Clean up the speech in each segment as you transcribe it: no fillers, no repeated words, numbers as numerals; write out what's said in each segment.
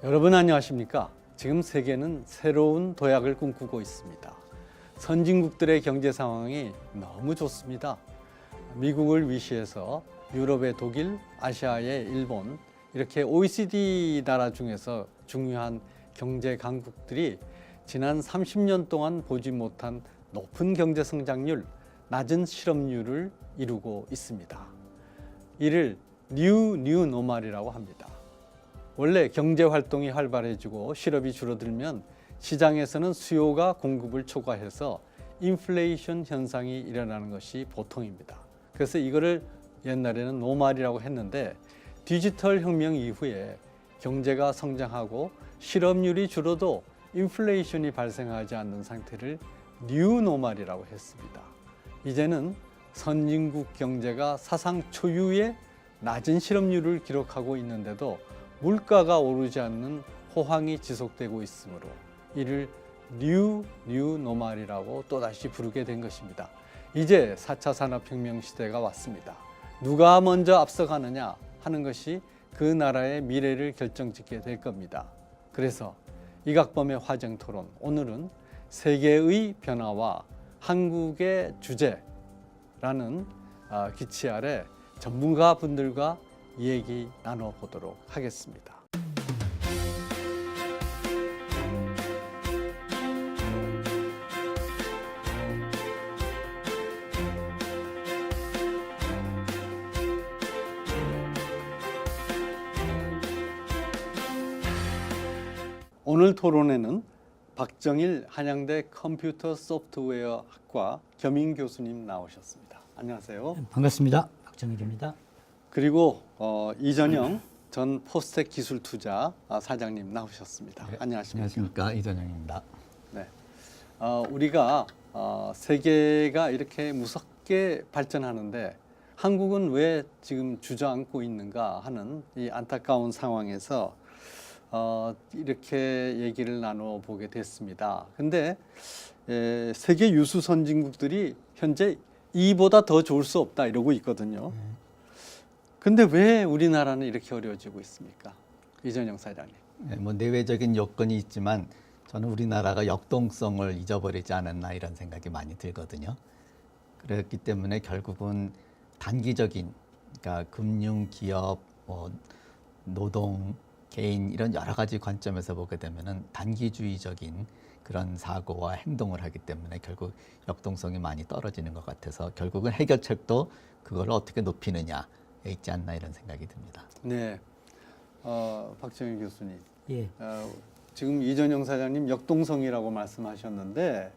여러분 안녕하십니까? 지금 세계는 새로운 도약을 꿈꾸고 있습니다. 선진국들의 경제 상황이 너무 좋습니다. 미국을 위시해서 유럽의 독일, 아시아의 일본, 이렇게 OECD 나라 중에서 중요한 경제 강국들이 지난 30년 동안 보지 못한 높은 경제 성장률, 낮은 실업률을 이루고 있습니다. 이를 뉴 노멀이라고 합니다. 원래 경제 활동이 활발해지고 실업이 줄어들면 시장에서는 수요가 공급을 초과해서 인플레이션 현상이 일어나는 것이 보통입니다. 그래서 이거를 옛날에는 노멀이라고 했는데 디지털 혁명 이후에 경제가 성장하고 실업률이 줄어도 인플레이션이 발생하지 않는 상태를 뉴 노멀이라고 했습니다. 이제는 선진국 경제가 사상 초유의 낮은 실업률을 기록하고 있는데도 물가가 오르지 않는 호황이 지속되고 있으므로 이를 뉴 노멀이라고 또다시 부르게 된 것입니다. 이제 4차 산업혁명 시대가 왔습니다. 누가 먼저 앞서가느냐 하는 것이 그 나라의 미래를 결정짓게 될 겁니다. 그래서 이각범의 화쟁토론, 오늘은 세계의 변화와 한국의 주제라는 기치 아래 전문가분들과 얘기 나눠보도록 하겠습니다. 오늘 토론에는 박정일 한양대 컴퓨터 소프트웨어 학과 겸임 교수님 나오셨습니다. 안녕하세요. 반갑습니다. 박정일입니다. 그리고 이전영 전 포스텍 기술투자 사장님 나오셨습니다. 네, 안녕하십니까? 안녕하십니까, 이전영입니다. 네, 우리가 세계가 이렇게 무섭게 발전하는데 한국은 왜 지금 주저앉고 있는가 하는 이 안타까운 상황에서 이렇게 얘기를 나눠보게 됐습니다. 근데 세계 유수 선진국들이 현재 이보다 더 좋을 수 없다 이러고 있거든요. 근데 왜 우리나라는 이렇게 어려워지고 있습니까? 이전영 사장님. 네, 뭐 내외적인 요건이 있지만 저는 우리나라가 역동성을 잊어버리지 않았나 이런 생각이 많이 들거든요. 그렇기 때문에 결국은 단기적인, 그러니까 금융, 기업, 노동, 개인 이런 여러 가지 관점에서 보게 되면은 단기주의적인 그런 사고와 행동을 하기 때문에 결국 역동성이 많이 떨어지는 것 같아서 결국은 해결책도 그걸 어떻게 높이느냐에 있지 않나 이런 생각이 듭니다. 네, 박정일 교수님. 예. 지금 이전영 사장님 역동성이라고 말씀하셨는데,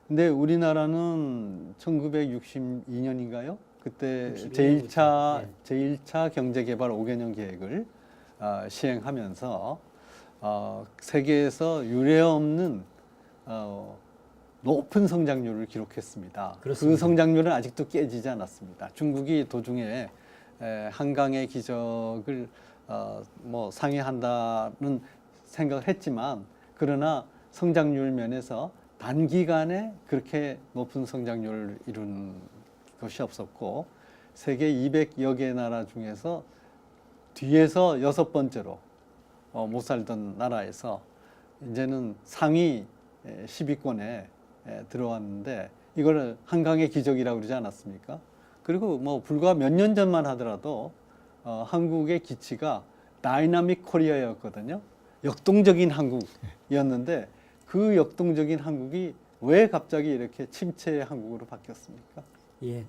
근데 우리나라는 1962년인가요? 그때 62년부터, 제1차 경제개발 5개년 계획을 시행하면서 세계에서 유례없는 높은 성장률을 기록했습니다. 그렇습니다. 그 성장률은 아직도 깨지지 않았습니다. 중국이 도중에 한강의 기적을 상회한다는 생각을 했지만, 그러나 성장률 면에서 단기간에 그렇게 높은 성장률을 이룬 것이 없었고, 세계 200여 개 나라 중에서 뒤에서 6번째로 못 살던 나라에서 이제는 상위 10위권에 들어왔는데, 이걸 한강의 기적이라고 그러지 않았습니까? 그리고 불과 몇 년 전만 하더라도 한국의 기치가 다이나믹 코리아였거든요. 역동적인 한국이었는데 그 역동적인 한국이 왜 갑자기 이렇게 침체의 한국으로 바뀌었습니까? 예.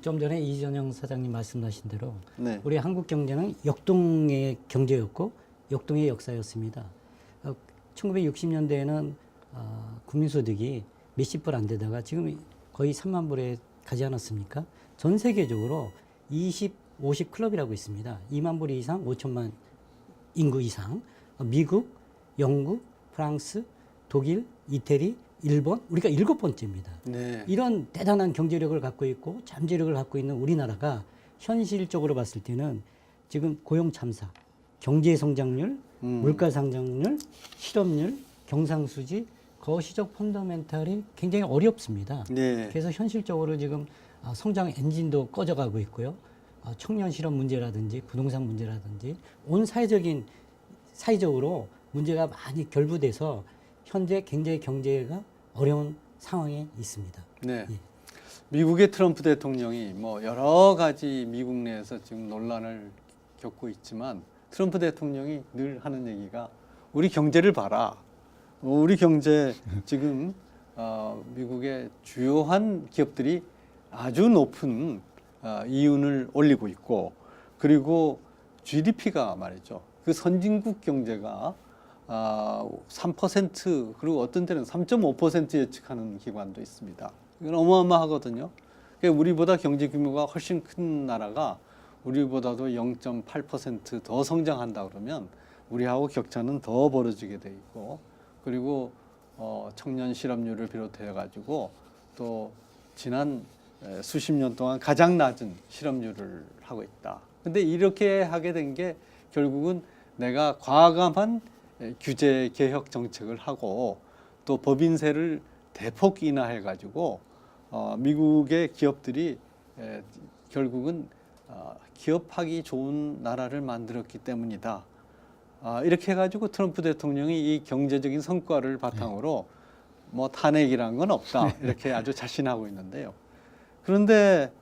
좀 전에 이전영 사장님 말씀하신 대로 네. 우리 한국 경제는 역동의 경제였고 역동의 역사였습니다. 1960년대에는 국민소득이 몇십 불 안 되다가 지금 거의 3만 불에 가지 않았습니까? 전 세계적으로 50 클럽이라고 있습니다. 2만 불 이상, 5천만 인구 이상. 미국, 영국, 프랑스, 독일, 이태리, 일본, 우리가 7번째입니다. 네. 이런 대단한 경제력을 갖고 있고 잠재력을 갖고 있는 우리나라가 현실적으로 봤을 때는 지금 고용 참사, 경제 성장률, 물가 상승률, 실업률, 경상수지, 거시적 펀더멘탈이 굉장히 어렵습니다. 네. 그래서 현실적으로 지금 성장 엔진도 꺼져가고 있고요. 청년 실업 문제라든지 부동산 문제라든지 온 사회적으로 문제가 많이 결부돼서 현재 굉장히 경제가 어려운 상황에 있습니다. 네. 예. 미국의 트럼프 대통령이 뭐 여러 가지 미국 내에서 지금 논란을 겪고 있지만 트럼프 대통령이 늘 하는 얘기가 우리 경제를 봐라. 우리 경제 지금 미국의 주요한 기업들이 아주 높은 이윤을 올리고 있고 그리고 GDP가 말이죠. 그 선진국 경제가 3% 그리고 어떤 때는 3.5% 예측하는 기관도 있습니다. 이건 어마어마하거든요. 그러니까 우리보다 경제 규모가 훨씬 큰 나라가 우리보다도 0.8% 더 성장한다 그러면 우리하고 격차는 더 벌어지게 돼 있고 그리고 청년 실업률을 비롯해 가지고 또 지난 수십 년 동안 가장 낮은 실업률을 하고 있다. 근데 이렇게 하게 된 게 결국은 내가 과감한 규제 개혁 정책을 하고 또 법인세를 대폭 인하해 가지고 미국의 기업들이 결국은 기업하기 좋은 나라를 만들었기 때문이다. 이렇게 해가지고 트럼프 대통령이 이 경제적인 성과를 바탕으로 뭐 탄핵이란 건 없다 이렇게 아주 자신하고 있는데요. 그런데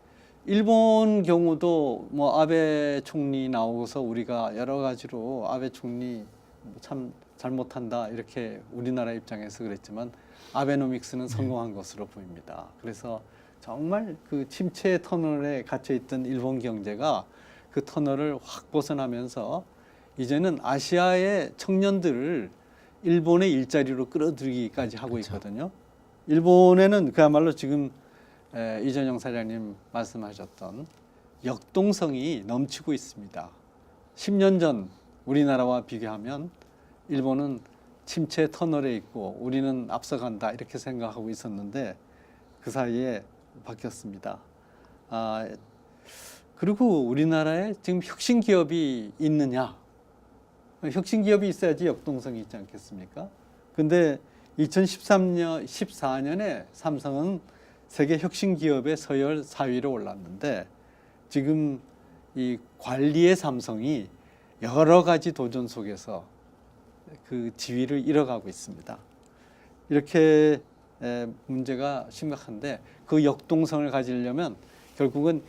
일본 경우도 뭐 아베 총리 나오고서 우리가 여러 가지로 아베 총리 참 잘못한다 이렇게 우리나라 입장에서 그랬지만 아베노믹스는 성공한 것으로 보입니다. 그래서 정말 그 침체 터널에 갇혀 있던 일본 경제가 그 터널을 확 벗어나면서 이제는 아시아의 청년들을 일본의 일자리로 끌어들이기까지 하고 그렇죠. 있거든요. 일본에는 그야말로 지금 이전영 사장님 말씀하셨던 역동성이 넘치고 있습니다. 10년 전 우리나라와 비교하면 일본은 침체 터널에 있고 우리는 앞서간다 이렇게 생각하고 있었는데 그 사이에 바뀌었습니다. 그리고 우리나라에 지금 혁신 기업이 있느냐? 혁신 기업이 있어야지 역동성이 있지 않겠습니까? 근데 2014년에 삼성은 세계 혁신 기업의 서열 4위로 올랐는데 지금 이 관리의 삼성이 여러 가지 도전 속에서 그 지위를 잃어가고 있습니다. 이렇게 문제가 심각한데 그 역동성을 가지려면 결국은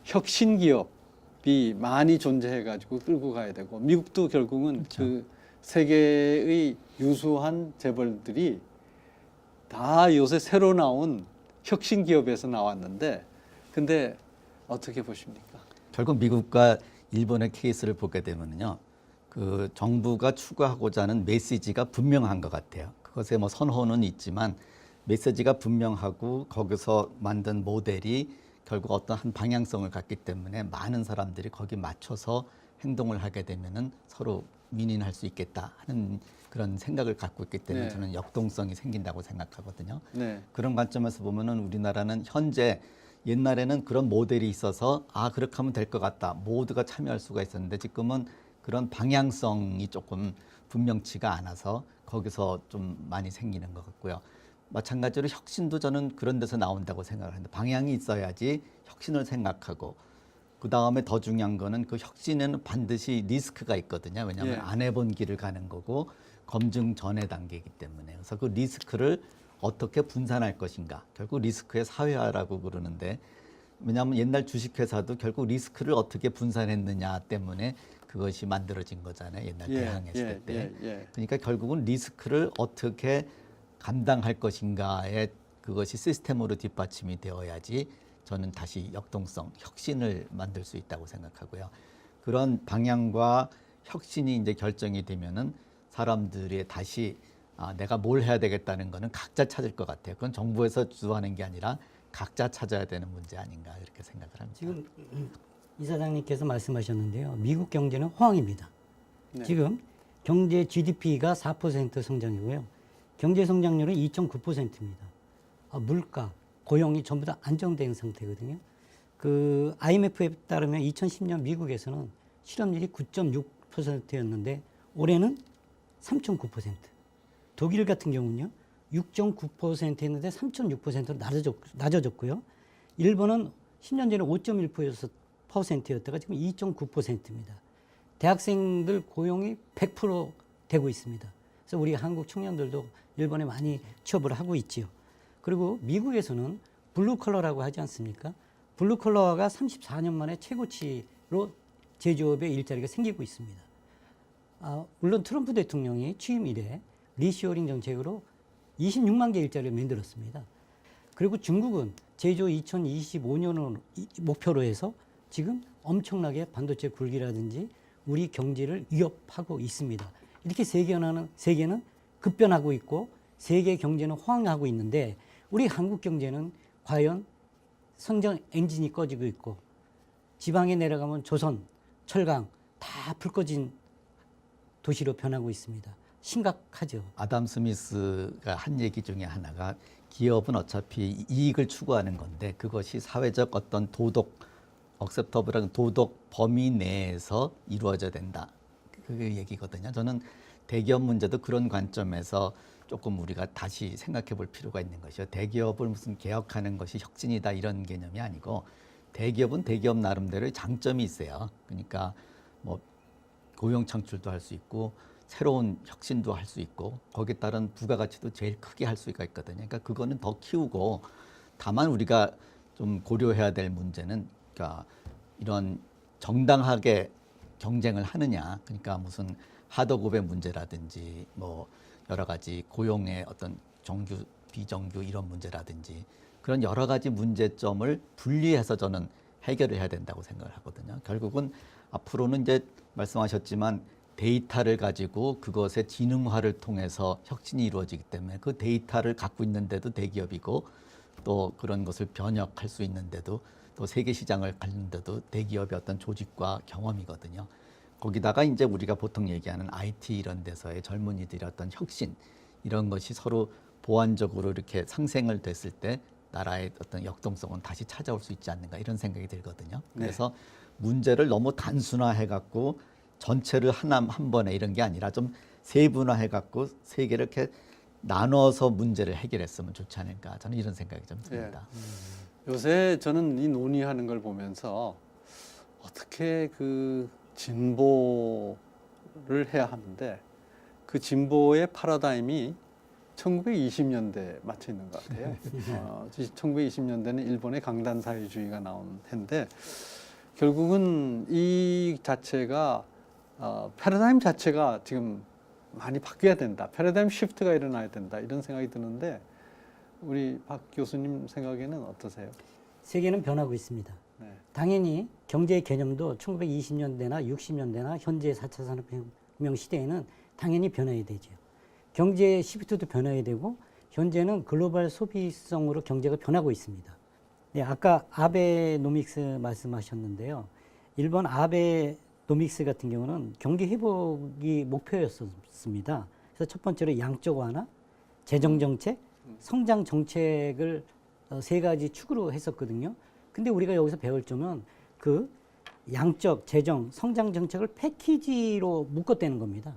혁신 기업이 많이 존재해가지고 끌고 가야 되고 미국도 결국은 그렇죠. 그 세계의 유수한 재벌들이 다 요새 새로 나온 혁신 기업에서 나왔는데 근데 어떻게 보십니까? 결국 미국과 일본의 케이스를 보게 되면요, 그 정부가 추구하고자 하는 메시지가 분명한 것 같아요. 그것에 뭐 선호는 있지만 메시지가 분명하고 거기서 만든 모델이 결국 어떤 한 방향성을 갖기 때문에 많은 사람들이 거기 맞춰서 행동을 하게 되면은 서로 윈윈할 수 있겠다 하는 그런 생각을 갖고 있기 때문에 네. 저는 역동성이 생긴다고 생각하거든요. 네, 그런 관점에서 보면은 우리나라는 현재 옛날에는 그런 모델이 있어서 그렇게 하면 될 것 같다. 모두가 참여할 수가 있었는데 지금은 그런 방향성이 조금 분명치가 않아서 거기서 좀 많이 생기는 것 같고요. 마찬가지로 혁신도 저는 그런 데서 나온다고 생각을 하는데 방향이 있어야지 혁신을 생각하고 그 다음에 더 중요한 거는 그 혁신에는 반드시 리스크가 있거든요. 왜냐하면 예. 안 해본 길을 가는 거고 검증 전의 단계이기 때문에 그래서 그 리스크를 어떻게 분산할 것인가. 결국 리스크의 사회화라고 그러는데 왜냐하면 옛날 주식회사도 결국 리스크를 어떻게 분산했느냐 때문에 그것이 만들어진 거잖아요. 옛날 대항했을 때. 그러니까 결국은 리스크를 어떻게 감당할 것인가에 그것이 시스템으로 뒷받침이 되어야지 저는 다시 역동성, 혁신을 만들 수 있다고 생각하고요. 그런 방향과 혁신이 이제 결정이 되면은 사람들이 다시 내가 뭘 해야 되겠다는 거는 각자 찾을 것 같아요. 그건 정부에서 주도하는 게 아니라 각자 찾아야 되는 문제 아닌가 이렇게 생각을 합니다. 지금 이사장님께서 말씀하셨는데요. 미국 경제는 호황입니다. 네. 지금 경제 GDP가 4% 성장이고요. 경제 성장률은 2.9%입니다. 물가, 고용이 전부 다 안정된 상태거든요. 그 IMF에 따르면 2010년 미국에서는 실업률이 9.6%였는데 올해는 3.9%. 독일 같은 경우는요. 6.9%였는데 3.6%로 낮아졌고요. 일본은 10년 전에 5.1%였다가 지금 2.9%입니다. 대학생들 고용이 100% 되고 있습니다. 그래서 우리 한국 청년들도 일본에 많이 취업을 하고 있지요. 그리고 미국에서는 블루컬러라고 하지 않습니까? 블루컬러가 34년 만에 최고치로 제조업의 일자리가 생기고 있습니다. 물론 트럼프 대통령이 취임 이래 리쇼어링 정책으로 26만 개 일자리를 만들었습니다. 그리고 중국은 제조 2025년을 목표로 해서 지금 엄청나게 반도체 굴기라든지 우리 경제를 위협하고 있습니다. 이렇게 세계는 급변하고 있고 세계 경제는 호황하고 있는데 우리 한국 경제는 과연 성장 엔진이 꺼지고 있고 지방에 내려가면 조선, 철강 다 불 꺼진 도시로 변하고 있습니다. 심각하죠. 아담 스미스가 한 얘기 중에 하나가 기업은 어차피 이익을 추구하는 건데 그것이 사회적 어떤 도덕, 억셉터블한 도덕 범위 내에서 이루어져야 된다. 그게 얘기거든요. 저는 대기업 문제도 그런 관점에서 조금 우리가 다시 생각해 볼 필요가 있는 것이요. 대기업을 무슨 개혁하는 것이 혁신이다 이런 개념이 아니고 대기업은 대기업 나름대로의 장점이 있어요. 그러니까 뭐 고용 창출도 할 수 있고 새로운 혁신도 할 수 있고 거기에 따른 부가가치도 제일 크게 할 수가 있거든요. 그러니까 그거는 더 키우고 다만 우리가 좀 고려해야 될 문제는 그러니까 이런 정당하게 경쟁을 하느냐. 그러니까 무슨 하도급의 문제라든지 뭐 여러 가지 고용의 어떤 정규, 비정규 이런 문제라든지 그런 여러 가지 문제점을 분리해서 저는 해결을 해야 된다고 생각을 하거든요. 결국은 앞으로는 이제 말씀하셨지만 데이터를 가지고 그것의 지능화를 통해서 혁신이 이루어지기 때문에 그 데이터를 갖고 있는데도 대기업이고 또 그런 것을 변혁할 수 있는데도 또 세계 시장을 가는데도 대기업의 어떤 조직과 경험이거든요. 거기다가 이제 우리가 보통 얘기하는 IT 이런 데서의 젊은이들의 어떤 혁신 이런 것이 서로 보완적으로 이렇게 상생을 됐을 때 나라의 어떤 역동성은 다시 찾아올 수 있지 않는가 이런 생각이 들거든요. 그래서 문제를 너무 단순화해 갖고 전체를 한 번에 이런 게 아니라 좀 세분화해 갖고 세 개를 이렇게 나눠서 문제를 해결했으면 좋지 않을까 저는 이런 생각이 좀 듭니다. 요새 저는 이 논의하는 걸 보면서 어떻게 그 진보를 해야 하는데 그 진보의 패러다임이 1920년대에 맞춰 있는 것 같아요. 1920년대는 일본의 강단 사회주의가 나온 해인데 결국은 이 자체가 패러다임 자체가 지금 많이 바뀌어야 된다. 패러다임 시프트가 일어나야 된다. 이런 생각이 드는데 우리 박 교수님 생각에는 어떠세요? 세계는 변하고 있습니다. 네. 당연히 경제의 개념도 1920년대나 60년대나 현재 4차 산업혁명 시대에는 당연히 변해야 되죠. 경제 시프트도 변해야 되고 현재는 글로벌 소비성으로 경제가 변하고 있습니다. 네, 아까 아베노믹스 말씀하셨는데요. 일본 아베노믹스 같은 경우는 경기 회복이 목표였습니다. 그래서 첫 번째로 양적 완화, 재정 정책, 성장 정책을 세 가지 축으로 했었거든요. 근데 우리가 여기서 배울 점은 그 양적, 재정, 성장 정책을 패키지로 묶었다는 겁니다.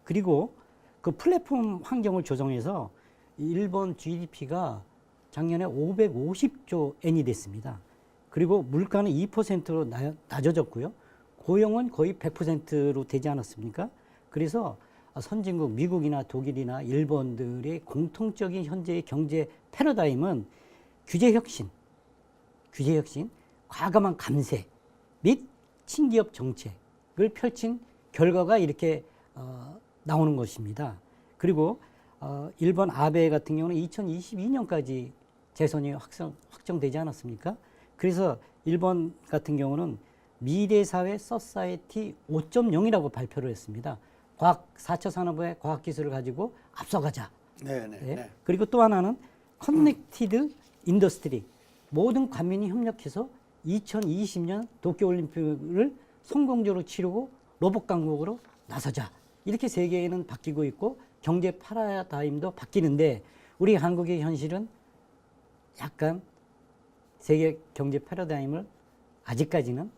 그리고 그 플랫폼 환경을 조성해서 일본 GDP가 작년에 550조 엔이 됐습니다. 그리고 물가는 2%로 낮아졌고요. 고용은 거의 100%로 되지 않았습니까? 그래서 선진국 미국이나 독일이나 일본들의 공통적인 현재의 경제 패러다임은 규제 혁신, 과감한 감세 및 친기업 정책을 펼친 결과가 이렇게 나오는 것입니다. 그리고 일본 아베 같은 경우는 2022년까지 재선이 확정되지 않았습니까? 그래서 일본 같은 경우는 미래사회 서사이티 5.0이라고 발표를 했습니다. 4차 산업의 과학기술을 가지고 앞서가자. 네. 그리고 또 하나는 커넥티드 인더스트리. 모든 관민이 협력해서 2020년 도쿄올림픽을 성공적으로 치르고 로봇 강국으로 나서자. 이렇게 세계는 바뀌고 있고 경제 패러다임도 바뀌는데 우리 한국의 현실은 약간 세계 경제 패러다임을 아직까지는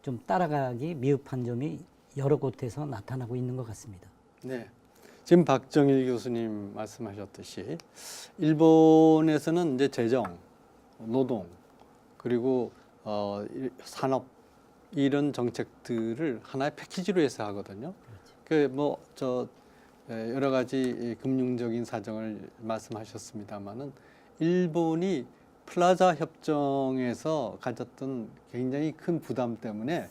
좀 따라가기 미흡한 점이 여러 곳에서 나타나고 있는 것 같습니다. 네. 지금 박정일 교수님 말씀하셨듯이 일본에서는 이제 재정, 노동, 그리고 산업 이런 정책들을 하나의 패키지로 해서 하거든요. 그 뭐 저 여러 가지 금융적인 사정을 말씀하셨습니다마는 일본이 플라자 협정에서 가졌던 굉장히 큰 부담 때문에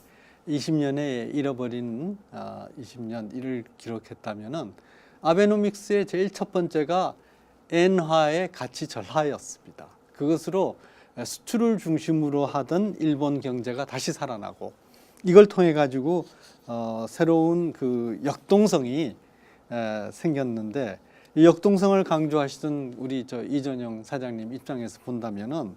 20년에 잃어버린 20년 이를 기록했다면은 아베노믹스의 제일 첫 번째가 엔화의 가치 절하였습니다. 그것으로 수출을 중심으로 하던 일본 경제가 다시 살아나고 이걸 통해 가지고 새로운 그 역동성이 생겼는데 이 역동성을 강조하시던 우리 저 이전영 사장님 입장에서 본다면은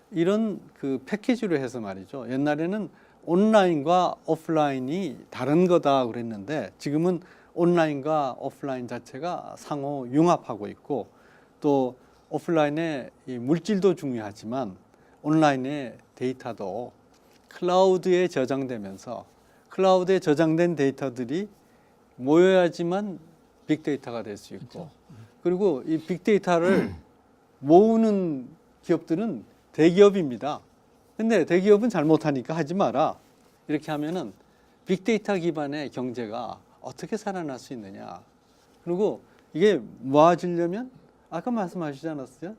이런 그 패키지로 해서 말이죠. 옛날에는 온라인과 오프라인이 다른 거다 그랬는데 지금은 온라인과 오프라인 자체가 상호 융합하고 있고 또 오프라인의 이 물질도 중요하지만 온라인의 데이터도 클라우드에 저장되면서 클라우드에 저장된 데이터들이 모여야지만 빅데이터가 될 수 있고 그리고 이 빅데이터를 모으는 기업들은 대기업입니다. 근데 대기업은 잘못하니까 하지 마라. 이렇게 하면은 빅데이터 기반의 경제가 어떻게 살아날 수 있느냐. 그리고 이게 모아지려면 아까 말씀하시지 않았어요?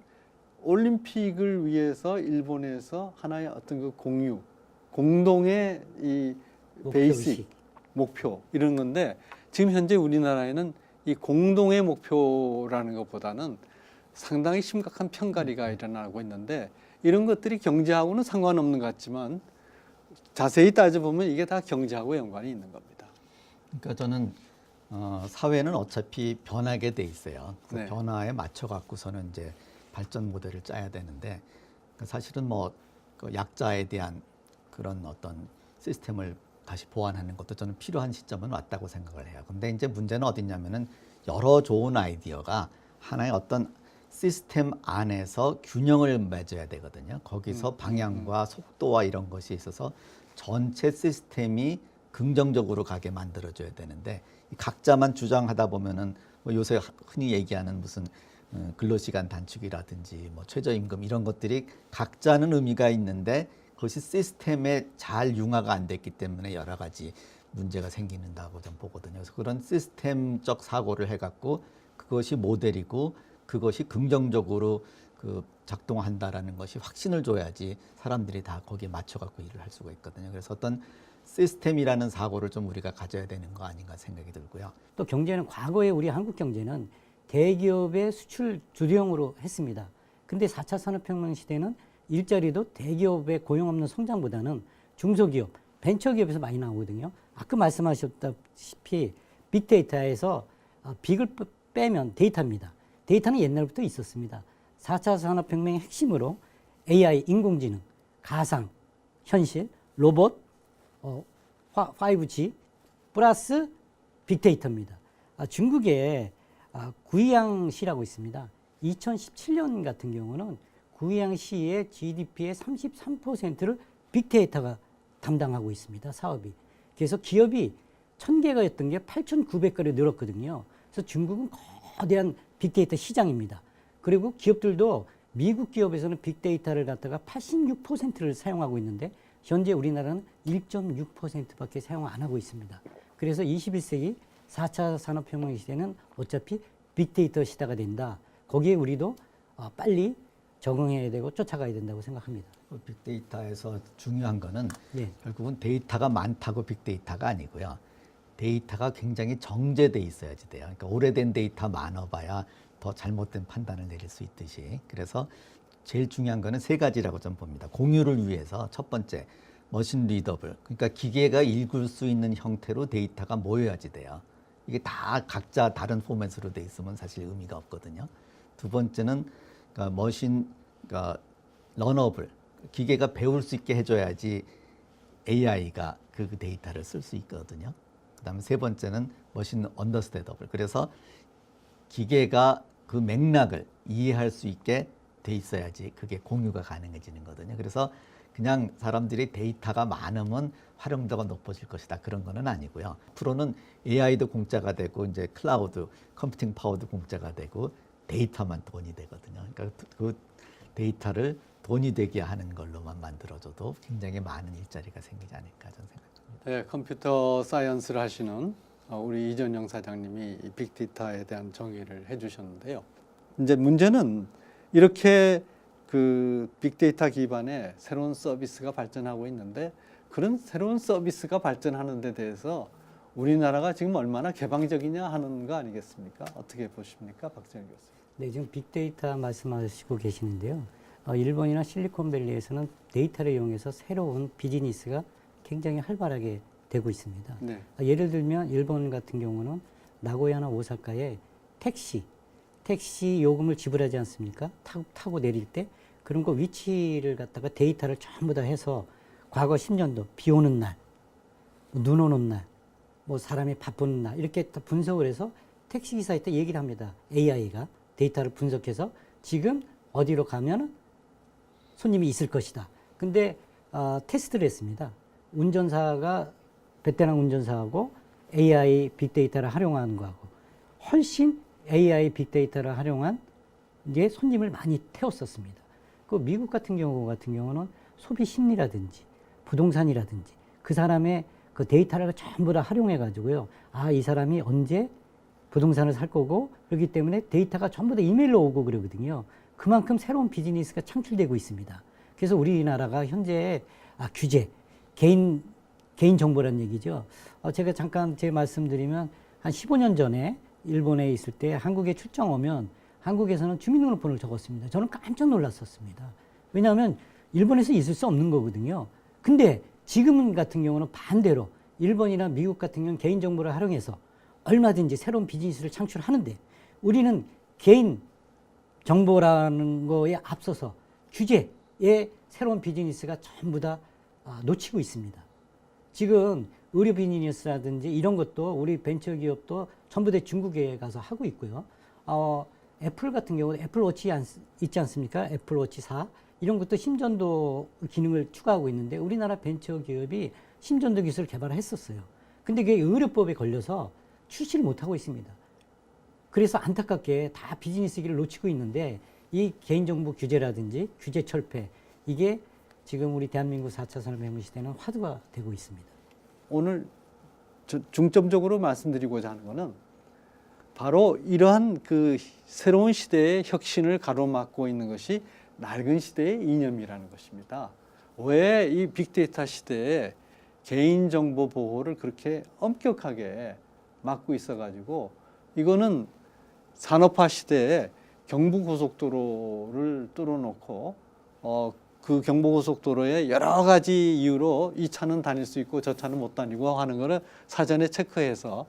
올림픽을 위해서 일본에서 하나의 어떤 그 공동의 이 베이식 목표 이런 건데 지금 현재 우리나라에는 이 공동의 목표라는 것보다는 상당히 심각한 편가리가 일어나고 있는데 이런 것들이 경제하고는 상관없는 것 같지만 자세히 따져보면 이게 다 경제하고 연관이 있는 겁니다. 그러니까 저는 사회는 어차피 변하게 돼 있어요. 그 네. 변화에 맞춰 갖고서는 이제 발전 모델을 짜야 되는데 사실은 그 약자에 대한 그런 어떤 시스템을 다시 보완하는 것도 저는 필요한 시점은 왔다고 생각을 해요. 근데 이제 문제는 어딨냐면은 여러 좋은 아이디어가 하나의 어떤 시스템 안에서 균형을 맺어야 되거든요. 거기서 방향과 속도와 이런 것이 있어서 전체 시스템이 긍정적으로 가게 만들어줘야 되는데 각자만 주장하다 보면은 뭐 요새 흔히 얘기하는 무슨 근로시간 단축이라든지 뭐 최저임금 이런 것들이 각자는 의미가 있는데 그것이 시스템에 잘 융화가 안 됐기 때문에 여러 가지 문제가 생기는다고 좀 보거든요. 그래서 그런 시스템적 사고를 해갖고 그것이 모델이고 그것이 긍정적으로 그 작동한다라는 것이 확신을 줘야지 사람들이 다 거기에 맞춰갖고 일을 할 수가 있거든요. 그래서 어떤 시스템이라는 사고를 좀 우리가 가져야 되는 거 아닌가 생각이 들고요. 또 경제는 과거에 우리 한국 경제는 대기업의 수출 주도형으로 했습니다. 근데 4차 산업혁명 시대는 일자리도 대기업의 고용 없는 성장보다는 중소기업, 벤처기업에서 많이 나오거든요. 아까 말씀하셨다시피 빅데이터에서 빅을 빼면 데이터입니다. 데이터는 옛날부터 있었습니다. 4차 산업혁명의 핵심으로 AI, 인공지능, 가상, 현실, 로봇, 5G 플러스 빅데이터입니다. 중국에 구이양시라고 있습니다. 2017년 같은 경우는 구이양시의 GDP의 33%를 빅데이터가 담당하고 있습니다. 사업이. 그래서 기업이 1000개가였던 게 8,900개로 늘었거든요. 그래서 중국은 거대한 빅데이터 시장입니다. 그리고 기업들도 미국 기업에서는 빅데이터를 갖다가 86%를 사용하고 있는데 현재 우리나라는 1.6%밖에 사용 안 하고 있습니다. 그래서 21세기 4차 산업혁명 시대는 어차피 빅데이터 시대가 된다. 거기에 우리도 빨리 적응해야 되고 쫓아가야 된다고 생각합니다. 빅데이터에서 중요한 거는 네. 결국은 데이터가 많다고 빅데이터가 아니고요. 데이터가 굉장히 정제돼 있어야지 돼요. 그러니까 오래된 데이터 많아봐야 더 잘못된 판단을 내릴 수 있듯이. 그래서 제일 중요한 거는 세 가지라고 좀 봅니다. 공유를 위해서 첫 번째 머신 리더블. 그러니까 기계가 읽을 수 있는 형태로 데이터가 모여야지 돼요. 이게 다 각자 다른 포맷으로 돼 있으면 사실 의미가 없거든요. 두 번째는 그러니까 러너블. 기계가 배울 수 있게 해줘야지 AI가 그 데이터를 쓸 수 있거든요. 그다음에 세 번째는 머신 언더스탠더블. 그래서 기계가 그 맥락을 이해할 수 있게 돼 있어야지 그게 공유가 가능해지는 거거든요. 그래서 그냥 사람들이 데이터가 많으면 활용도가 높아질 것이다. 그런 거는 아니고요. 앞으로는 AI도 공짜가 되고 이제 클라우드, 컴퓨팅 파워도 공짜가 되고 데이터만 돈이 되거든요. 그러니까 그 데이터를 돈이 되게 하는 걸로만 만들어줘도 굉장히 많은 일자리가 생기지 않을까 저는 생각합니다. 네, 컴퓨터 사이언스를 하시는 우리 이전영 사장님이 이 빅데이터에 대한 정의를 해주셨는데요. 이제 문제는 이렇게 그 빅데이터 기반의 새로운 서비스가 발전하고 있는데 그런 새로운 서비스가 발전하는 데 대해서 우리나라가 지금 얼마나 개방적이냐 하는 거 아니겠습니까? 어떻게 보십니까, 박정희 교수? 네, 지금 빅데이터 말씀하시고 계시는데요. 일본이나 실리콘밸리에서는 데이터를 이용해서 새로운 비즈니스가 굉장히 활발하게 되고 있습니다. 네. 예를 들면 일본 같은 경우는 나고야나 오사카에 택시 요금을 지불하지 않습니까? 타고 내릴 때 그런 거 위치를 갖다가 데이터를 전부 다 해서 과거 10년도 비 오는 날, 눈 오는 날, 뭐 사람이 바쁜 날 이렇게 다 분석을 해서 택시기사에 때 얘기를 합니다. AI가 데이터를 분석해서 지금 어디로 가면 손님이 있을 것이다. 근데 테스트를 했습니다. 운전사가 베테랑 운전사하고 AI 빅데이터를 활용하는 거하고 훨씬 AI 빅데이터를 활용한 게 손님을 많이 태웠었습니다. 그 미국 같은 경우는 소비 심리라든지 부동산이라든지 그 사람의 그 데이터를 전부 다 활용해 가지고요. 이 사람이 언제 부동산을 살 거고 그렇기 때문에 데이터가 전부 다 이메일로 오고 그러거든요. 그만큼 새로운 비즈니스가 창출되고 있습니다. 그래서 우리나라가 현재 규제, 개인 정보라는 얘기죠. 제가 잠깐 제 말씀드리면 한 15년 전에 일본에 있을 때 한국에 출장 오면 한국에서는 주민등록번호를 적었습니다. 저는 깜짝 놀랐었습니다. 왜냐하면 일본에서 있을 수 없는 거거든요. 근데 지금 같은 경우는 반대로 일본이나 미국 같은 경우는 개인정보를 활용해서 얼마든지 새로운 비즈니스를 창출하는데 우리는 개인 정보라는 거에 앞서서 규제의 새로운 비즈니스가 전부 다 놓치고 있습니다. 지금 의료 비즈니스라든지 이런 것도 우리 벤처기업도 전부 다 중국에 가서 하고 있고요. 애플 같은 경우는 애플워치 있지 않습니까? 애플워치 4 이런 것도 심전도 기능을 추가하고 있는데 우리나라 벤처기업이 심전도 기술을 개발했었어요. 근데 그게 의료법에 걸려서 출시를 못하고 있습니다. 그래서 안타깝게 다 비즈니스 길을 놓치고 있는데 이 개인정보 규제라든지 규제 철폐 이게 지금 우리 대한민국 4차 산업혁명 시대는 화두가 되고 있습니다. 오늘 중점적으로 말씀드리고자 하는 것은 바로 이러한 그 새로운 시대의 혁신을 가로막고 있는 것이 낡은 시대의 이념이라는 것입니다. 왜 이 빅데이터 시대에 개인정보 보호를 그렇게 엄격하게 막고 있어가지고 이거는 산업화 시대에 경부고속도로를 뚫어놓고 그 경부고속도로에 여러 가지 이유로 이 차는 다닐 수 있고 저 차는 못 다니고 하는 거를 사전에 체크해서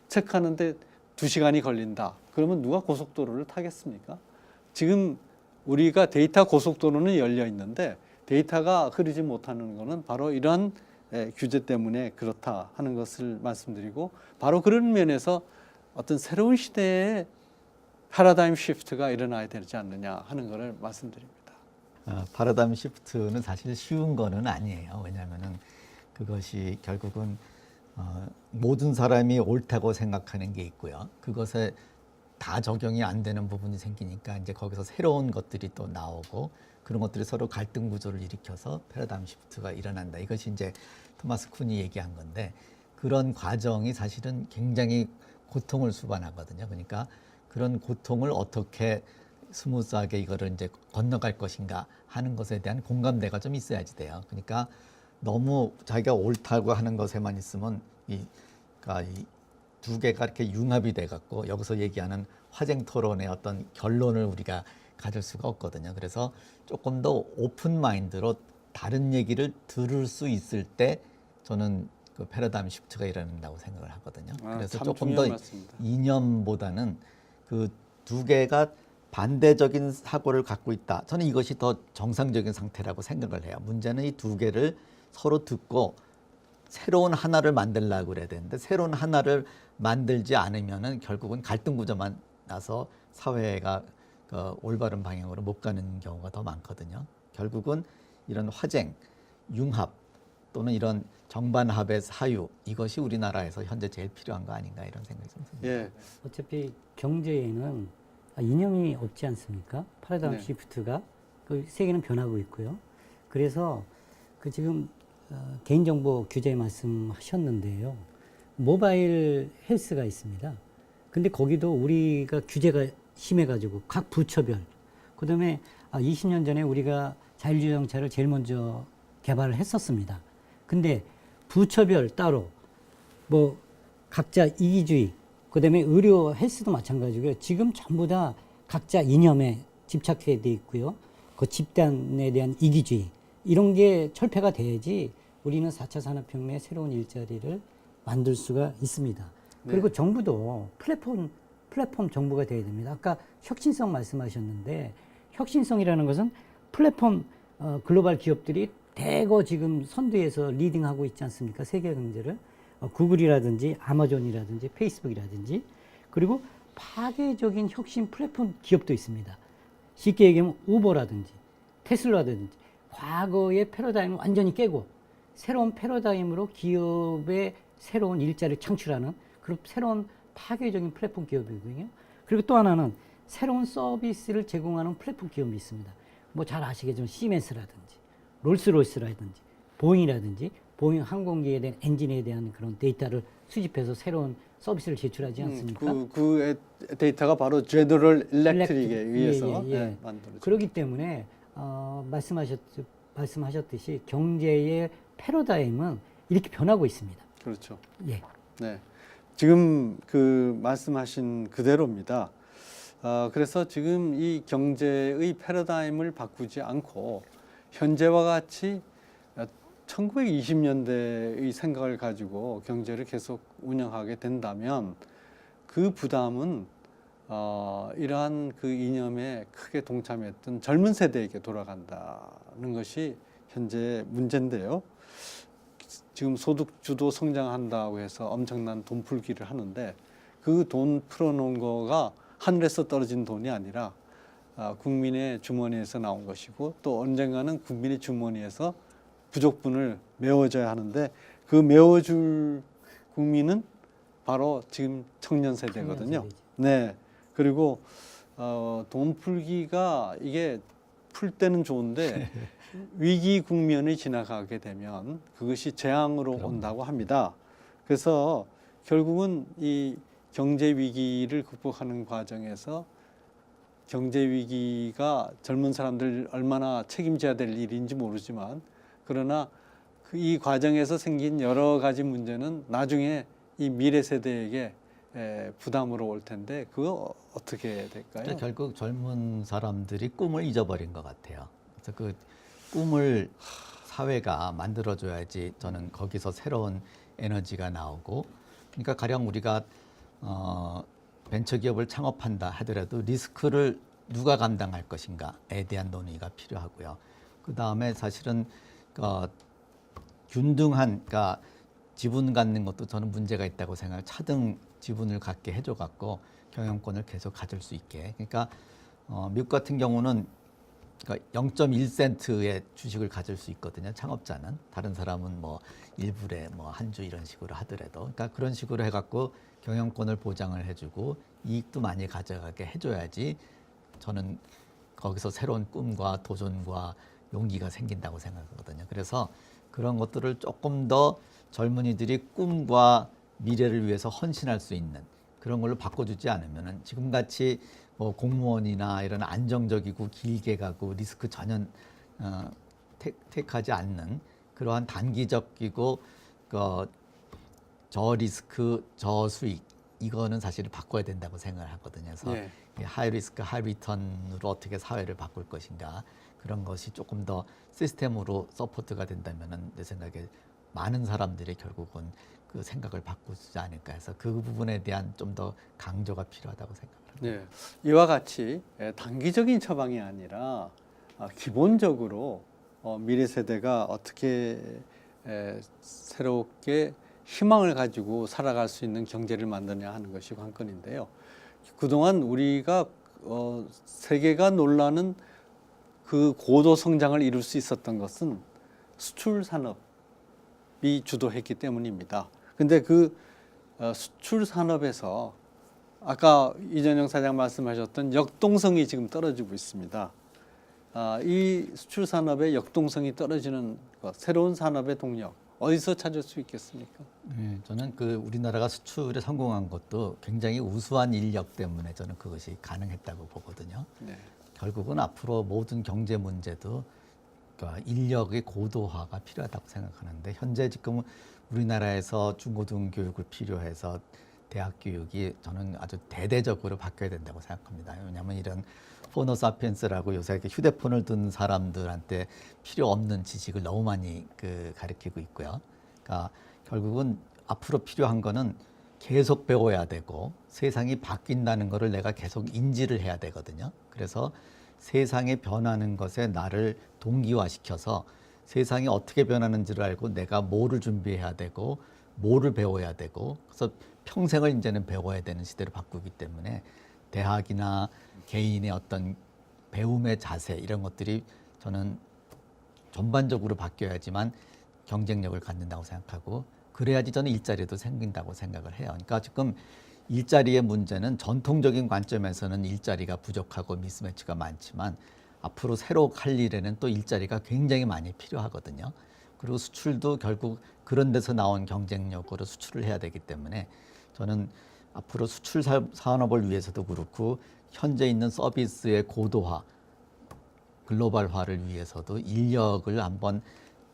체크하는데 2시간이 걸린다. 그러면 누가 고속도로를 타겠습니까? 지금 우리가 데이터 고속도로는 열려 있는데 데이터가 흐르지 못하는 것은 바로 이러한 규제 때문에 그렇다 하는 것을 말씀드리고 바로 그런 면에서 어떤 새로운 시대의 패러다임 시프트가 일어나야 되지 않느냐 하는 것을 말씀드립니다. 패러다임 시프트는 사실 쉬운 거는 아니에요. 왜냐하면은 그것이 결국은 모든 사람이 옳다고 생각하는 게 있고요. 그것에 다 적용이 안 되는 부분이 생기니까 이제 거기서 새로운 것들이 또 나오고 그런 것들이 서로 갈등 구조를 일으켜서 패러다임 시프트가 일어난다. 이것이 이제 토마스 쿤이 얘기한 건데 그런 과정이 사실은 굉장히 고통을 수반하거든요. 그러니까 그런 고통을 어떻게 스무스하게 이거를 이제 건너갈 것인가 하는 것에 대한 공감대가 좀 있어야지 돼요. 그러니까 너무 자기가 옳다고 하는 것에만 있으면 그러니까 이 두 개가 이렇게 융합이 돼 갖고 여기서 얘기하는 화쟁 토론의 어떤 결론을 우리가 가질 수가 없거든요. 그래서 조금 더 오픈 마인드로 다른 얘기를 들을 수 있을 때 저는 그 패러다임 시프트가 일어난다고 생각을 하거든요. 그래서 조금 더 이념보다는 그 두 개가 반대적인 사고를 갖고 있다. 저는 이것이 더 정상적인 상태라고 생각을 해요. 문제는 이 두 개를 서로 듣고 새로운 하나를 만들려고 그래야 되는데 새로운 하나를 만들지 않으면은 결국은 갈등 구조만 나서 사회가 그 올바른 방향으로 못 가는 경우가 더 많거든요. 결국은 이런 화쟁, 융합 또는 이런 정반합의 사유 이것이 우리나라에서 현재 제일 필요한 거 아닌가 이런 생각이 좀 듭니다. 예. 어차피 경제에는 이념이 없지 않습니까? 패러다임 시프트가 그 세계는 변하고 있고요. 그래서 그 지금 개인정보 규제 말씀하셨는데요. 모바일 헬스가 있습니다. 근데 거기도 우리가 규제가 심해가지고 각 부처별, 그다음에 20년 전에 우리가 자율주행차를 제일 먼저 개발을 했었습니다. 근데 부처별 따로 뭐 각자 이기주의, 그다음에 의료 헬스도 마찬가지고요. 지금 전부 다 각자 이념에 집착해 돼 있고요. 그 집단에 대한 이기주의 이런 게 철폐가 돼야지 우리는 4차 산업혁명의 새로운 일자리를 만들 수가 있습니다. 그리고 정부도 플랫폼 정부가 돼야 됩니다. 아까 혁신성 말씀하셨는데 혁신성이라는 것은 플랫폼 글로벌 기업들이 대거 지금 선두에서 리딩하고 있지 않습니까? 세계 경제를. 구글이라든지 아마존이라든지 페이스북이라든지 그리고 파괴적인 혁신 플랫폼 기업도 있습니다. 쉽게 얘기하면 우버라든지 테슬라라든지 과거의 패러다임을 완전히 깨고 새로운 패러다임으로 기업의 새로운 일자리를 창출하는 그런 새로운 파괴적인 플랫폼 기업이거든요. 그리고 또 하나는 새로운 서비스를 제공하는 플랫폼 기업이 있습니다. 뭐 잘 아시겠지만 시멘스라든지 롤스로이스라든지 보잉이라든지 보잉 항공기에 대한 엔진에 대한 그런 데이터를 수집해서 새로운 서비스를 제출하지 않습니까? 그 데이터가 바로 제너럴 일렉트릭에 의해서 만들어집니다. 그렇기 때문에 말씀하셨듯이 경제의 패러다임은 이렇게 변하고 있습니다. 그렇죠. 예. 네. 지금 그 말씀하신 그대로입니다. 그래서 지금 이 경제의 패러다임을 바꾸지 않고 현재와 같이 1920년대의 생각을 가지고 경제를 계속 운영하게 된다면 그 부담은 이러한 그 이념에 크게 동참했던 젊은 세대에게 돌아간다는 것이 현재 문제인데요. 지금 소득주도 성장한다고 해서 엄청난 돈 풀기를 하는데 그 돈 풀어놓은 거가 하늘에서 떨어진 돈이 아니라 국민의 주머니에서 나온 것이고 또 언젠가는 국민의 주머니에서 부족분을 메워줘야 하는데 그 메워줄 국민은 바로 지금 청년 세대거든요. 네. 그리고 돈 풀기가 이게 풀 때는 좋은데 위기 국면이 지나가게 되면 그것이 재앙으로 온다고 합니다. 그래서 결국은 이 경제 위기를 극복하는 과정에서 경제 위기가 젊은 사람들 얼마나 책임져야 될 일인지 모르지만 그러나 이 과정에서 생긴 여러 가지 문제는 나중에 이 미래 세대에게 부담으로 올 텐데 그거 어떻게 될까요? 그러니까 결국 젊은 사람들이 꿈을 잊어버린 것 같아요. 그래서 그 꿈을 사회가 만들어줘야지 저는 거기서 새로운 에너지가 나오고 그러니까 가령 우리가 벤처기업을 창업한다 하더라도 리스크를 누가 감당할 것인가에 대한 논의가 필요하고요. 그 다음에 사실은 균등한 그러니까 지분 갖는 것도 저는 문제가 있다고 생각해요. 차등 지분을 갖게 해줘 갖고 경영권을 계속 가질 수 있게. 그러니까 미국 같은 경우는 그러니까 0.1센트의 주식을 가질 수 있거든요. 창업자는 다른 사람은 뭐 1불에 뭐 한 주 이런 식으로 하더라도 그러니까 그런 식으로 해갖고 경영권을 보장을 해주고 이익도 많이 가져가게 해줘야지 저는 거기서 새로운 꿈과 도전과 용기가 생긴다고 생각하거든요. 그래서 그런 것들을 조금 더 젊은이들이 꿈과 미래를 위해서 헌신할 수 있는 그런 걸로 바꿔주지 않으면은 지금같이 뭐 공무원이나 이런 안정적이고 길게 가고 리스크 전혀 택하지 않는 그러한 단기적이고 저리스크 저수익 이거는 사실 바꿔야 된다고 생각을 하거든요. 그래서 하이 리스크 하이 리턴으로 어떻게 사회를 바꿀 것인가 그런 것이 조금 더 시스템으로 서포트가 된다면은 내 생각에 많은 사람들이 결국은 그 생각을 바꾸지 않을까 해서 그 부분에 대한 좀 더 강조가 필요하다고 생각합니다. 네, 이와 같이 단기적인 처방이 아니라 기본적으로 미래 세대가 어떻게 새롭게 희망을 가지고 살아갈 수 있는 경제를 만드냐 하는 것이 관건인데요. 그동안 우리가 세계가 놀라는 그 고도 성장을 이룰 수 있었던 것은 수출 산업이 주도했기 때문입니다. 근데 그 수출 산업에서 아까 이전영 사장 말씀하셨던 역동성이 지금 떨어지고 있습니다. 이 수출 산업의 역동성이 떨어지는 것, 새로운 산업의 동력 어디서 찾을 수 있겠습니까? 네, 저는 그 우리나라가 수출에 성공한 것도 굉장히 우수한 인력 때문에 저는 그것이 가능했다고 보거든요. 네. 결국은 앞으로 모든 경제 문제도 그러니까 인력의 고도화가 필요하다고 생각하는데 현재 지금 우리나라에서 중고등 교육을 필요해서 대학 교육이 저는 아주 대대적으로 바뀌어야 된다고 생각합니다. 왜냐하면 이런 호노사피엔스라고 요새 이렇게 휴대폰을 든 사람들한테 필요 없는 지식을 너무 많이 가르치고 있고요. 그러니까 결국은 앞으로 필요한 거는 계속 배워야 되고 세상이 바뀐다는 거를 내가 계속 인지를 해야 되거든요. 그래서 세상이 변하는 것에 나를 동기화시켜서 세상이 어떻게 변하는지를 알고 내가 뭐를 준비해야 되고 뭐를 배워야 되고 그래서 평생을 이제는 배워야 되는 시대로 바꾸기 때문에 대학이나 개인의 어떤 배움의 자세 이런 것들이 저는 전반적으로 바뀌어야지만 경쟁력을 갖는다고 생각하고 그래야지 저는 일자리도 생긴다고 생각을 해요. 그러니까 지금 일자리의 문제는 전통적인 관점에서는 일자리가 부족하고 미스매치가 많지만 앞으로 새로 할 일에는 또 일자리가 굉장히 많이 필요하거든요. 그리고 수출도 결국 그런 데서 나온 경쟁력으로 수출을 해야 되기 때문에 저는 앞으로 수출 산업을 위해서도 그렇고 현재 있는 서비스의 고도화, 글로벌화를 위해서도 인력을 한번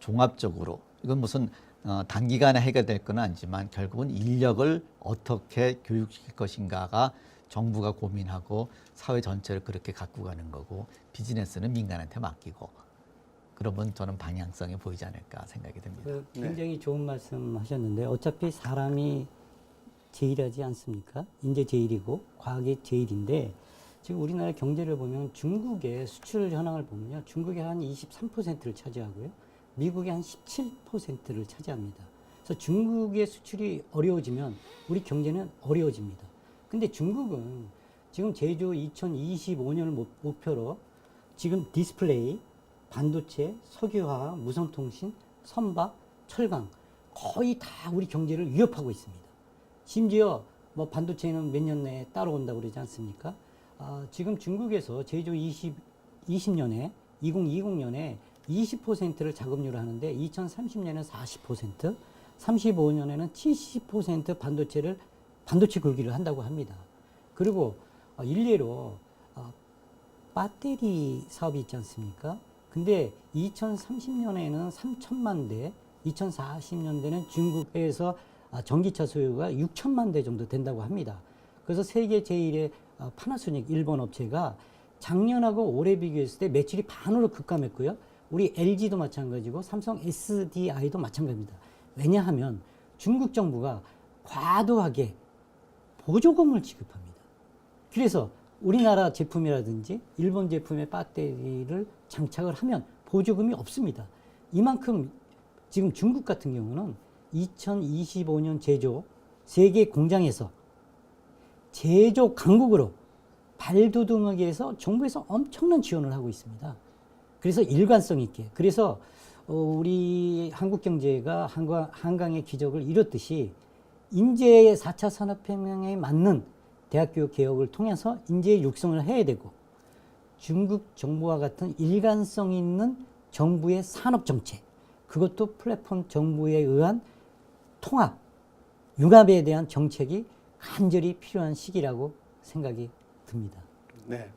종합적으로 이건 무슨 단기간에 해결될 건 아니지만 결국은 인력을 어떻게 교육시킬 것인가가 정부가 고민하고 사회 전체를 그렇게 갖고 가는 거고 비즈니스는 민간한테 맡기고 그러면 저는 방향성이 보이지 않을까 생각이 듭니다. 굉장히 좋은 말씀 하셨는데 어차피 사람이 제일하지 않습니까? 인재 제일이고 과학이 제일인데 지금 우리나라 경제를 보면 중국의 수출 현황을 보면요. 중국이 한 23%를 차지하고요. 미국이 한 17%를 차지합니다. 그래서 중국의 수출이 어려워지면 우리 경제는 어려워집니다. 근데 중국은 지금 제조 2025년을 목표로 지금 디스플레이, 반도체, 석유화학, 무선통신, 선박, 철강 거의 다 우리 경제를 위협하고 있습니다. 심지어 뭐 반도체는 몇 년 내에 따라온다고 그러지 않습니까? 지금 중국에서 제조 20년에 2020년에 20%를 작업률을 하는데 2030년에는 40%, 35년에는 70% 반도체 굴기를 한다고 합니다. 그리고 일례로 배터리 사업이 있지 않습니까? 근데 2030년에는 3천만 대, 2040년대는 중국에서 전기차 소유가 6천만 대 정도 된다고 합니다. 그래서 세계 제1의 파나소닉 일본 업체가 작년하고 올해 비교했을 때 매출이 반으로 급감했고요. 우리 LG도 마찬가지고 삼성 SDI도 마찬가지입니다. 왜냐하면 중국 정부가 과도하게 보조금을 지급합니다. 그래서 우리나라 제품이라든지 일본 제품의 배터리를 장착을 하면 보조금이 없습니다. 이만큼 지금 중국 같은 경우는 2025년 제조 세계 공장에서 제조 강국으로 발돋움하기 위해서 정부에서 엄청난 지원을 하고 있습니다. 그래서 일관성 있게. 그래서 우리 한국 경제가 한강의 기적을 이뤘듯이 인재의 4차 산업혁명에 맞는 대학교육 개혁을 통해서 인재 육성을 해야 되고 중국 정부와 같은 일관성 있는 정부의 산업정책 그것도 플랫폼 정부에 의한 통합, 융합에 대한 정책이 간절히 필요한 시기라고 생각이 듭니다. 네.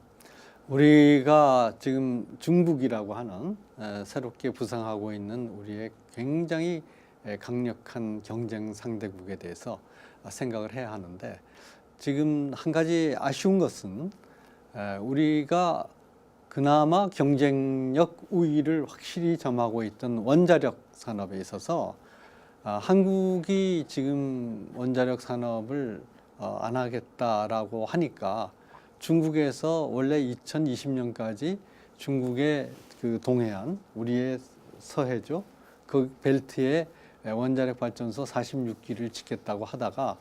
우리가 지금 중국이라고 하는 새롭게 부상하고 있는 우리의 굉장히 강력한 경쟁 상대국에 대해서 생각을 해야 하는데 지금 한 가지 아쉬운 것은 우리가 그나마 경쟁력 우위를 확실히 점하고 있던 원자력 산업에 있어서 한국이 지금 원자력 산업을 안 하겠다라고 하니까 중국에서 원래 2020년까지 중국의 그 동해안, 우리의 서해죠. 그 벨트에 원자력 발전소 46기를 짓겠다고 하다가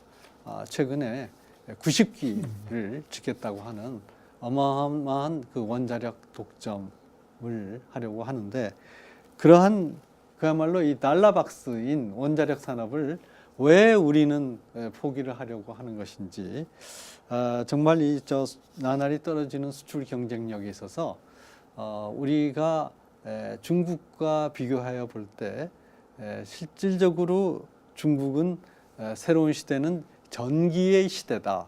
최근에 90기를 짓겠다고 하는 어마어마한 그 원자력 독점을 하려고 하는데 그러한 그야말로 이 달러박스인 원자력 산업을 왜 우리는 포기를 하려고 하는 것인지 정말 이 나날이 떨어지는 수출 경쟁력에 있어서 우리가 중국과 비교하여 볼 때 실질적으로 중국은 새로운 시대는 전기의 시대다.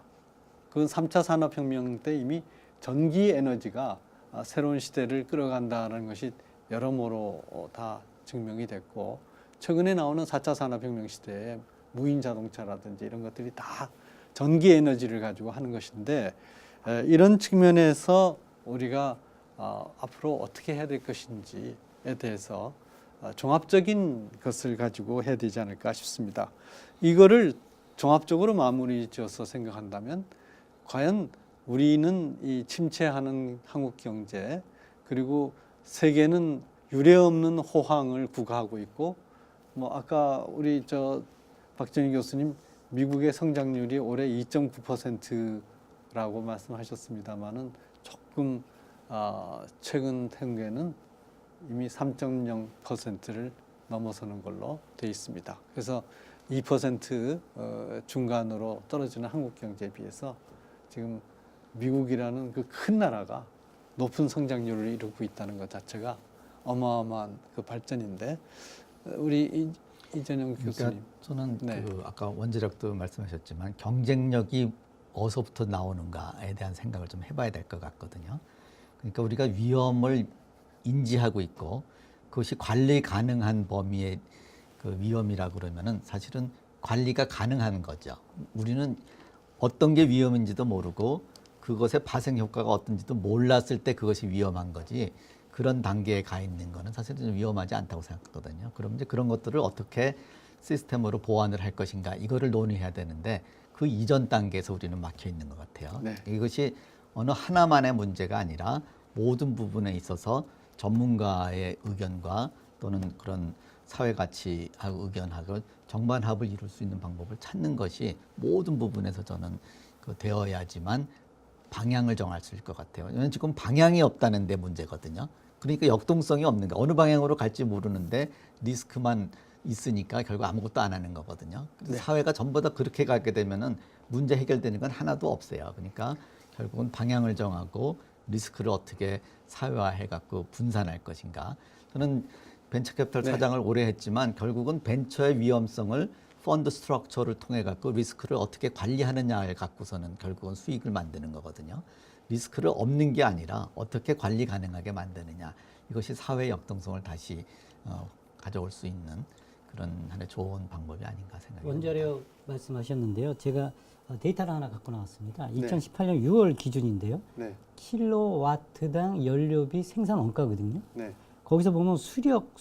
그건 3차 산업혁명 때 이미 전기 에너지가 새로운 시대를 끌어간다는 것이 여러모로 다 증명이 됐고, 최근에 나오는 4차 산업혁명 시대에 무인 자동차라든지 이런 것들이 다 전기 에너지를 가지고 하는 것인데, 이런 측면에서 우리가 앞으로 어떻게 해야 될 것인지에 대해서 종합적인 것을 가지고 해야 되지 않을까 싶습니다. 이거를 종합적으로 마무리 지어서 생각한다면 과연 우리는 이 침체하는 한국 경제, 그리고 세계는 유례없는 호황을 구가하고 있고, 뭐 아까 우리 박정희 교수님 미국의 성장률이 올해 2.9%라고 말씀하셨습니다만은 조금 최근 통계는 이미 3.0%를 넘어서는 걸로 돼 있습니다. 그래서 2% 중간으로 떨어지는 한국 경제에 비해서 지금 미국이라는 그 큰 나라가 높은 성장률을 이루고 있다는 것 자체가 어마어마한 그 발전인데, 우리 이전영 교수님. 그러니까 저는 네. 아까 원자력도 말씀하셨지만 경쟁력이 어디서부터 나오는가에 대한 생각을 좀 해봐야 될 것 같거든요. 그러니까 우리가 위험을 인지하고 있고 그것이 관리 가능한 범위의 그 위험이라고 그러면은 사실은 관리가 가능한 거죠. 우리는 어떤 게 위험인지도 모르고 그것의 파생 효과가 어떤지도 몰랐을 때 그것이 위험한 거지, 그런 단계에 가 있는 거는 사실은 위험하지 않다고 생각하거든요. 그럼 이제 그런 것들을 어떻게 시스템으로 보완을 할 것인가, 이거를 논의해야 되는데 그 이전 단계에서 우리는 막혀 있는 것 같아요. 네. 이것이 어느 하나만의 문제가 아니라 모든 부분에 있어서 전문가의 의견과 또는 그런 사회 가치하고 의견하고 정반합을 이룰 수 있는 방법을 찾는 것이 모든 부분에서 저는 되어야지만 방향을 정할 수 있을 것 같아요. 왜냐하면 지금 방향이 없다는 데 문제거든요. 그러니까 역동성이 없는 거, 어느 방향으로 갈지 모르는데 리스크만 있으니까 결국 아무것도 안 하는 거거든요. 그래서 네. 사회가 전부 다 그렇게 가게 되면은 문제 해결되는 건 하나도 없어요. 그러니까 결국은 방향을 정하고 리스크를 어떻게 사회화해 갖고 분산할 것인가. 저는 벤처캐피탈 네. 사장을 오래 했지만 결국은 벤처의 위험성을 펀드 스트럭처를 통해 갖고 리스크를 어떻게 관리하느냐를 갖고서는 결국은 수익을 만드는 거거든요. 리스크를 없는 게 아니라 어떻게 관리 가능하게 만드느냐, 이것이 사회 역동성을 다시 가져올 수 있는 그런 하나의 좋은 방법이 아닌가 생각합니다. 원자력 말씀하셨는데요. 제가 데이터를 하나 갖고 나왔습니다. 네. 2018년 6월 기준인데요. 네. 킬로와트당 연료비 생산 원가거든요. 네. 거기서 보면 수력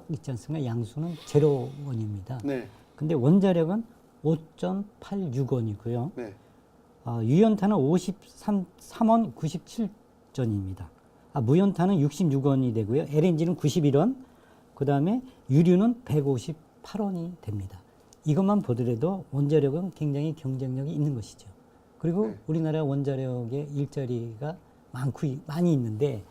있지 않습니까? 양수는 0원입니다. 네. 근데 원자력은 5.86원이고요. 네. 유연탄은 53원 97전입니다. 무연탄은 66원이 되고요. LNG는 91원, 그 다음에 유류는 158원이 됩니다. 이것만 보더라도 원자력은 굉장히 경쟁력이 있는 것이죠. 그리고 네. 우리나라 원자력의 일자리가 많이 있는데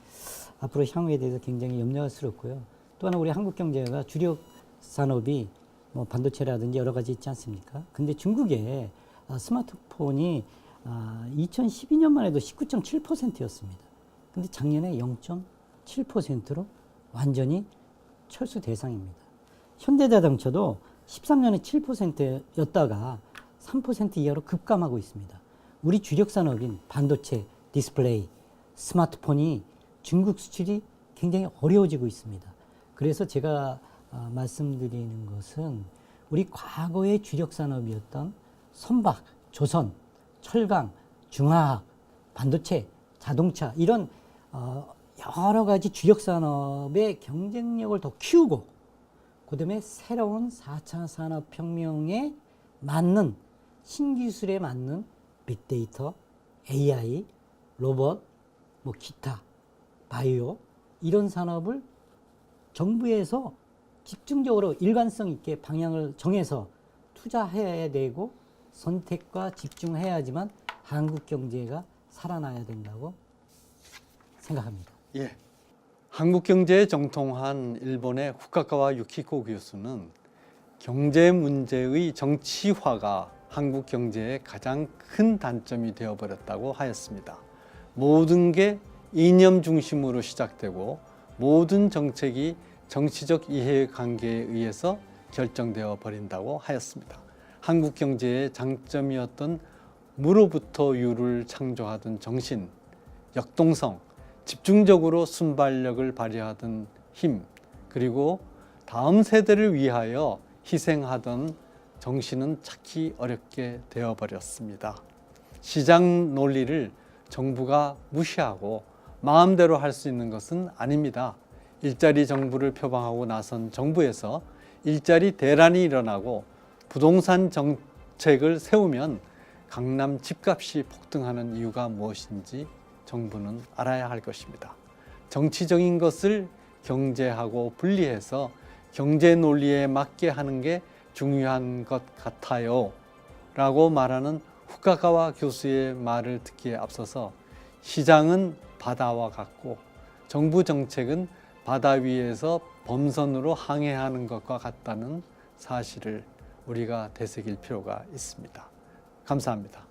앞으로 향후에 대해서 굉장히 염려스럽고요. 또 하나 우리 한국 경제가 주력 산업이 뭐 반도체라든지 여러 가지 있지 않습니까? 근데 중국의 스마트폰이 2012년만 해도 19.7%였습니다. 근데 작년에 0.7%로 완전히 철수 대상입니다. 현대자동차도 13년에 7%였다가 3% 이하로 급감하고 있습니다. 우리 주력 산업인 반도체, 디스플레이, 스마트폰이 중국 수출이 굉장히 어려워지고 있습니다. 그래서 제가 말씀드리는 것은 우리 과거의 주력 산업이었던 선박, 조선, 철강, 중화학, 반도체, 자동차 이런 여러 가지 주력 산업의 경쟁력을 더 키우고 그다음에 새로운 4차 산업혁명에 맞는 신기술에 맞는 빅데이터, AI, 로봇, 뭐 기타, 바이오 이런 산업을 정부에서 집중적으로 일관성 있게 방향을 정해서 투자해야 되고 선택과 집중해야지만 한국 경제가 살아나야 된다고 생각합니다. 예. 한국 경제에 정통한 일본의 후카카와 유키코 교수는 경제 문제의 정치화가 한국 경제의 가장 큰 단점이 되어버렸다고 하였습니다. 모든 게 이념 중심으로 시작되고 모든 정책이 정치적 이해관계에 의해서 결정되어 버린다고 하였습니다. 한국 경제의 장점이었던 무로부터 유를 창조하던 정신, 역동성, 집중적으로 순발력을 발휘하던 힘, 그리고 다음 세대를 위하여 희생하던 정신은 찾기 어렵게 되어버렸습니다. 시장 논리를 정부가 무시하고 마음대로 할 수 있는 것은 아닙니다. 일자리 정부를 표방하고 나선 정부에서 일자리 대란이 일어나고 부동산 정책을 세우면 강남 집값이 폭등하는 이유가 무엇인지 정부는 알아야 할 것입니다. 정치적인 것을 경제하고 분리해서 경제 논리에 맞게 하는 게 중요한 것 같아요 라고 말하는 후카가와 교수의 말을 듣기에 앞서서 시장은 바다와 같고 정부 정책은 바다 위에서 범선으로 항해하는 것과 같다는 사실을 우리가 되새길 필요가 있습니다. 감사합니다.